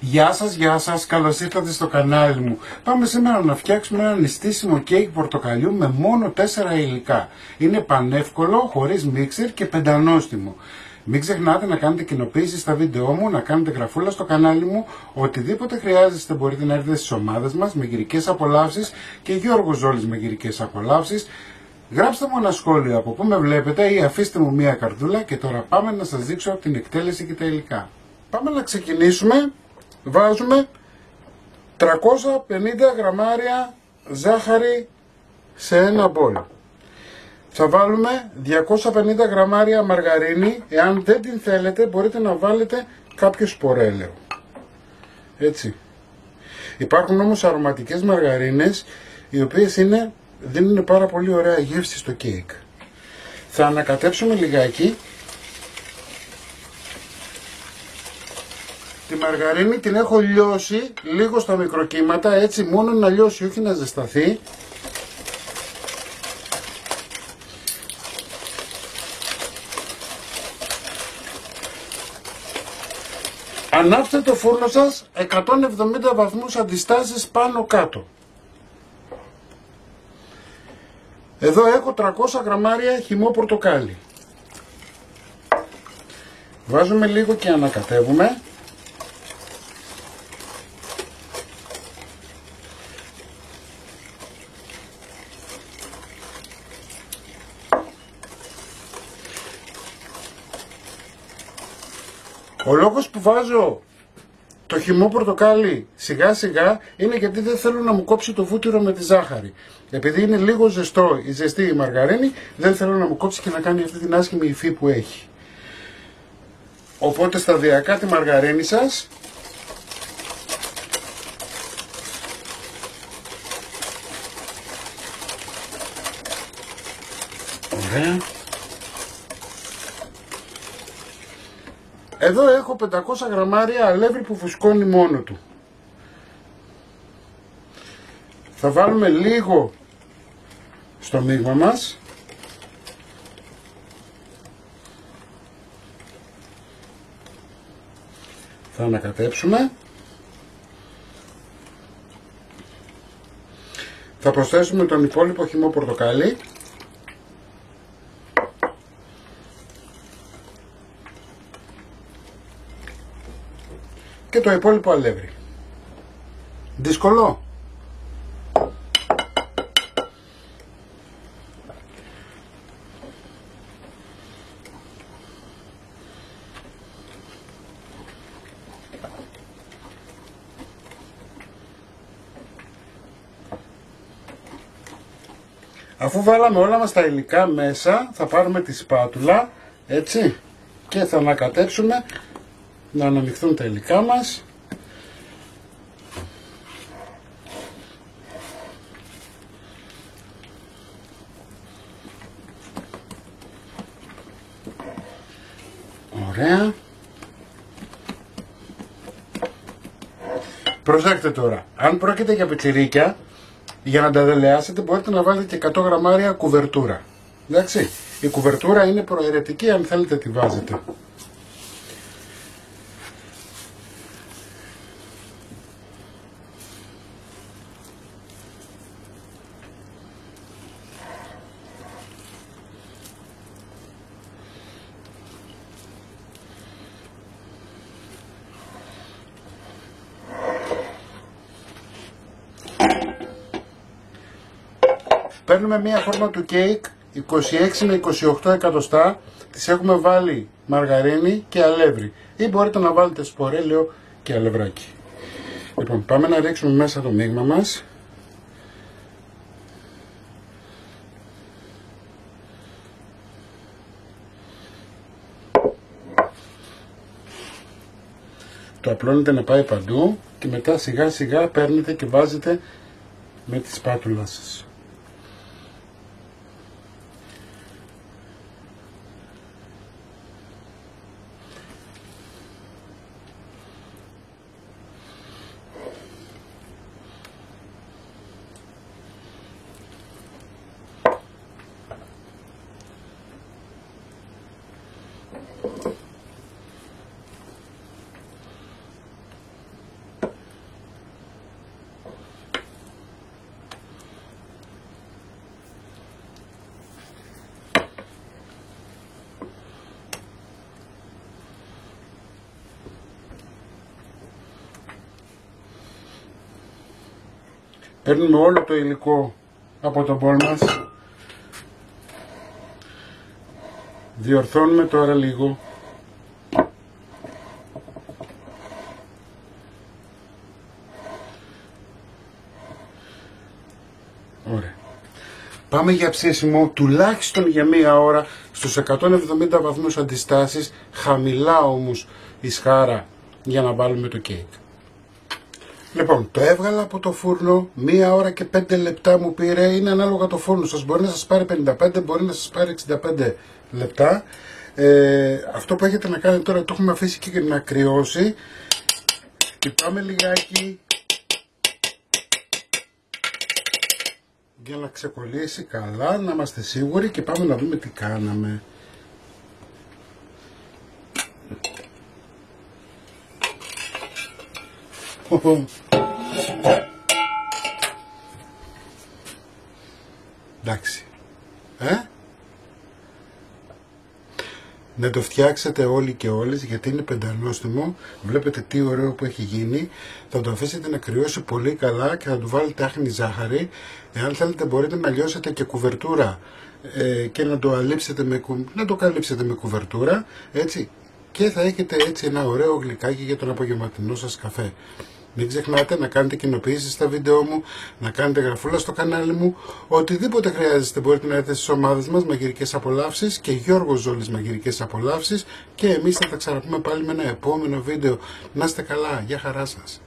Γεια σας, καλώς ήρθατε στο κανάλι μου. Πάμε σήμερα να φτιάξουμε ένα νηστίσιμο κέικ πορτοκαλιού με μόνο 4 υλικά. Είναι πανεύκολο, χωρίς μίξερ και πεντανόστιμο. Μην ξεχνάτε να κάνετε κοινοποίηση στα βίντεό μου, να κάνετε γραφούλα στο κανάλι μου. Οτιδήποτε χρειάζεστε μπορείτε να έρθετε στις ομάδες μας με γυρικές απολαύσεις και Γιώργος Ζόλης με γυρικές απολαύσεις. Γράψτε μου ένα σχόλιο από πού με βλέπετε ή αφήστε μου μία καρδούλα και τώρα πάμε να σας δείξω την εκτέλεση και τα υλικά. Πάμε να ξεκινήσουμε. Βάζουμε 350 γραμμάρια ζάχαρη σε ένα μπολ. Θα βάλουμε 250 γραμμάρια μαργαρίνη. Εάν δεν την θέλετε μπορείτε να βάλετε κάποιο σπορέλαιο. Έτσι. Υπάρχουν όμως αρωματικές μαργαρίνες οι οποίες δίνουν πάρα πολύ ωραία γεύση στο κέικ. Θα ανακατέψουμε λιγάκι. Τη μαργαρίνη την έχω λιώσει λίγο στα μικροκύματα, έτσι μόνο να λιώσει, όχι να ζεσταθεί. Ανάψτε το φούρνο σας 170 βαθμούς αντιστάσεις πάνω κάτω. Εδώ έχω 300 γραμμάρια χυμό πορτοκάλι. Βάζουμε λίγο και ανακατεύουμε. Ο λόγος που βάζω το χυμό πορτοκάλι σιγά σιγά είναι γιατί δεν θέλω να μου κόψει το βούτυρο με τη ζάχαρη. Επειδή είναι λίγο ζεστή η μαργαρίνη, δεν θέλω να μου κόψει και να κάνει αυτή την άσχημη υφή που έχει. Οπότε σταδιακά τη μαργαρίνη σας ωραία. Εδώ έχω 500 γραμμάρια αλεύρι που φουσκώνει μόνο του. Θα βάλουμε λίγο στο μείγμα μας. Θα ανακατέψουμε. Θα προσθέσουμε τον υπόλοιπο χυμό πορτοκάλι. Και το υπόλοιπο αλεύρι. Δύσκολο? Αφού βάλαμε όλα μας τα υλικά μέσα, θα πάρουμε τη σπάτουλα, έτσι, και θα ανακατέψουμε να αναμειχθούν τα υλικά μας. Ωραία. Προσέξτε τώρα, αν πρόκειται για πιτσιρίκια, για να τα δελεάσετε μπορείτε να βάλετε και 100 γραμμάρια κουβερτούρα. Εντάξει, η κουβερτούρα είναι προαιρετική, αν θέλετε τη βάζετε. Παίρνουμε μία φόρμα του κέικ 26 με 28 εκατοστά, τις έχουμε βάλει μαργαρίνη και αλεύρι ή μπορείτε να βάλετε σπορέλαιο και αλευράκι. Λοιπόν, πάμε να ρίξουμε μέσα το μείγμα μας. Το απλώνετε να πάει παντού και μετά σιγά σιγά παίρνετε και βάζετε με τη σπάτουλα σας. Παίρνουμε όλο το υλικό από τον μπολ μας. Διορθώνουμε τώρα λίγο. Ωραία. Πάμε για ψήσιμο τουλάχιστον για μία ώρα στους 170 βαθμούς αντιστάσεις, χαμηλά όμως η σχάρα για να βάλουμε το κέικ. Λοιπόν, το έβγαλα από το φούρνο, 1 ώρα και 5 λεπτά μου πήρε, είναι ανάλογα το φούρνο σας, μπορεί να σας πάρει 55, μπορεί να σας πάρει 65 λεπτά. Αυτό που έχετε να κάνετε τώρα, το έχουμε αφήσει και να κρυώσει. Και πάμε λιγάκι για να ξεκολλήσει καλά, να είμαστε σίγουροι και πάμε να δούμε τι κάναμε. Εντάξει. Να το φτιάξετε όλοι και όλες γιατί είναι πεντανόστιμο. Βλέπετε τι ωραίο που έχει γίνει. Θα το αφήσετε να κρυώσει πολύ καλά και θα του βάλετε άχνη ζάχαρη. Εάν θέλετε μπορείτε να λιώσετε και κουβερτούρα και να το καλύψετε με κουβερτούρα, έτσι. Και θα έχετε έτσι ένα ωραίο γλυκάκι για τον απογευματινό σας καφέ. Μην ξεχνάτε να κάνετε κοινοποιήσεις στα βίντεο μου, να κάνετε γραφούλα στο κανάλι μου. Οτιδήποτε χρειάζεστε μπορείτε να έρθετε στις ομάδες μας Μαγειρικές Απολαύσεις και Γιώργος Ζόλης Μαγειρικές Απολαύσεις και εμείς θα τα ξαναπούμε πάλι με ένα επόμενο βίντεο. Να είστε καλά, γεια χαρά σας.